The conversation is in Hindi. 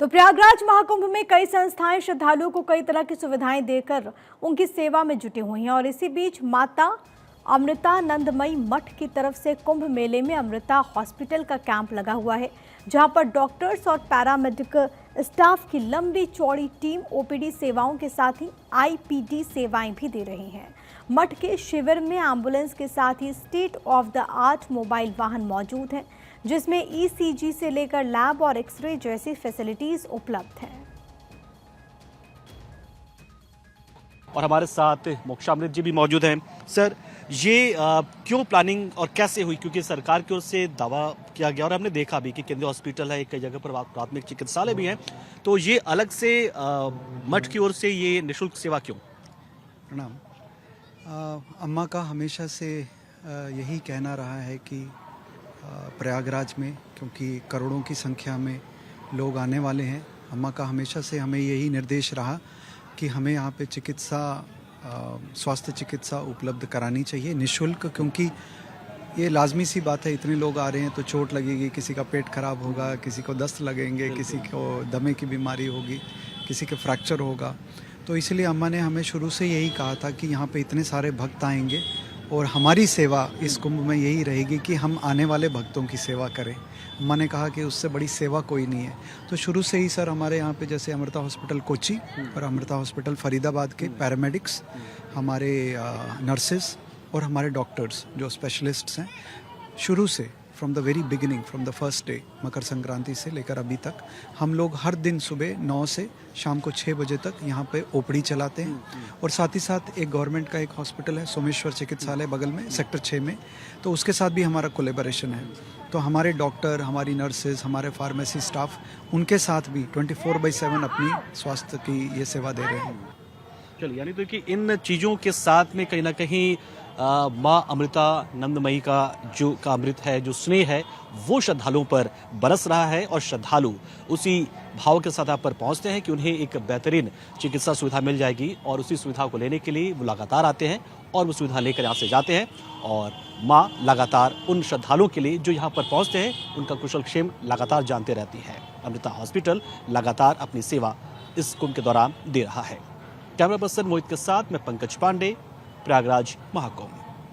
तो प्रयागराज महाकुंभ में कई संस्थाएं श्रद्धालुओं को कई तरह की सुविधाएं देकर उनकी सेवा में जुटी हुई हैं और इसी बीच माता अमृतानंदमयी मठ की तरफ से कुंभ मेले में अमृता हॉस्पिटल का कैंप लगा हुआ है, जहां पर डॉक्टर्स और पैरामेडिकल स्टाफ की लंबी चौड़ी टीम ओपीडी सेवाओं के साथ ही आईपीडी सेवाएं भी दे रही हैं। मठ के शिविर में एम्बुलेंस के साथ ही state of the art mobile वाहन मौजूद हैं, जिसमें ईसीजी से लेकर लैब और एक्सरे जैसी फैसिलिटीज उपलब्ध हैं। और हमारे साथ मोक्षामृत जी भी मौजूद हैं। सर, ये क्यों प्लानिंग और कैसे हुई? क्योंकि सरकार की ओर से दावा किया गया और हमने देखा भी कि केंद्रीय हॉस्पिटल है, कई जगह पर प्राथमिक चिकित्सालय भी हैं, तो ये अलग से मठ की ओर से ये निःशुल्क सेवा क्यों? प्रणाम। अम्मा का हमेशा से यही कहना रहा है कि प्रयागराज में, क्योंकि करोड़ों की संख्या में लोग आने वाले हैं, अम्मा का हमेशा से हमें यही निर्देश रहा कि हमें यहाँ पे स्वास्थ्य चिकित्सा उपलब्ध करानी चाहिए निःशुल्क, क्योंकि ये लाजमी सी बात है, इतने लोग आ रहे हैं तो चोट लगेगी, किसी का पेट खराब होगा, किसी को दस्त लगेंगे, किसी को दमे की बीमारी होगी, किसी के फ्रैक्चर होगा। तो इसलिए अम्मा ने हमें शुरू से यही कहा था कि यहाँ पे इतने सारे भक्त आएंगे और हमारी सेवा इस कुंभ में यही रहेगी कि हम आने वाले भक्तों की सेवा करें। अम्मा ने कहा कि उससे बड़ी सेवा कोई नहीं है। तो शुरू से ही सर हमारे यहाँ पे जैसे अमृता हॉस्पिटल कोची और अमृता हॉस्पिटल फरीदाबाद के पैरामेडिक्स, हमारे नर्सेस और हमारे डॉक्टर्स जो स्पेशलिस्ट्स हैं, शुरू से from the very beginning, from the first day, Makar Sankranti से लेकर अभी तक हम लोग हर दिन सुबह 9 से शाम को 6 बजे तक यहाँ पे ओपीडी चलाते हैं। और साथ ही साथ एक गवर्नमेंट का एक हॉस्पिटल है, सोमेश्वर चिकित्सालय बगल में सेक्टर 6 में, तो उसके साथ भी हमारा कोलेबोरेशन है। तो हमारे डॉक्टर, हमारी नर्सेज, हमारे फार्मेसी स्टाफ, उनके साथ भी 24/7 अपनी स्वास्थ्य की ये सेवा दे रहे हैं। चलिए, यानी तो कि इन चीज़ों के साथ में कहीं ना कहीं माँ अमृतानंदमयी का अमृत है, जो स्नेह है, वो श्रद्धालुओं पर बरस रहा है और श्रद्धालु उसी भाव के साथ आप पर पहुंचते हैं कि उन्हें एक बेहतरीन चिकित्सा सुविधा मिल जाएगी और उसी सुविधा को लेने के लिए वो लगातार आते हैं और वो सुविधा लेकर यहाँ से जाते हैं। और माँ लगातार उन श्रद्धालुओं के लिए जो यहाँ पर पहुँचते हैं उनका कुशल क्षेम लगातार जानते रहती है। अमृता हॉस्पिटल लगातार अपनी सेवा इस कुंभ के दौरान दे रहा है। कैमरा पर्सन मोहित के साथ मैं पंकज पांडे, प्रयागराज महाकुंभ।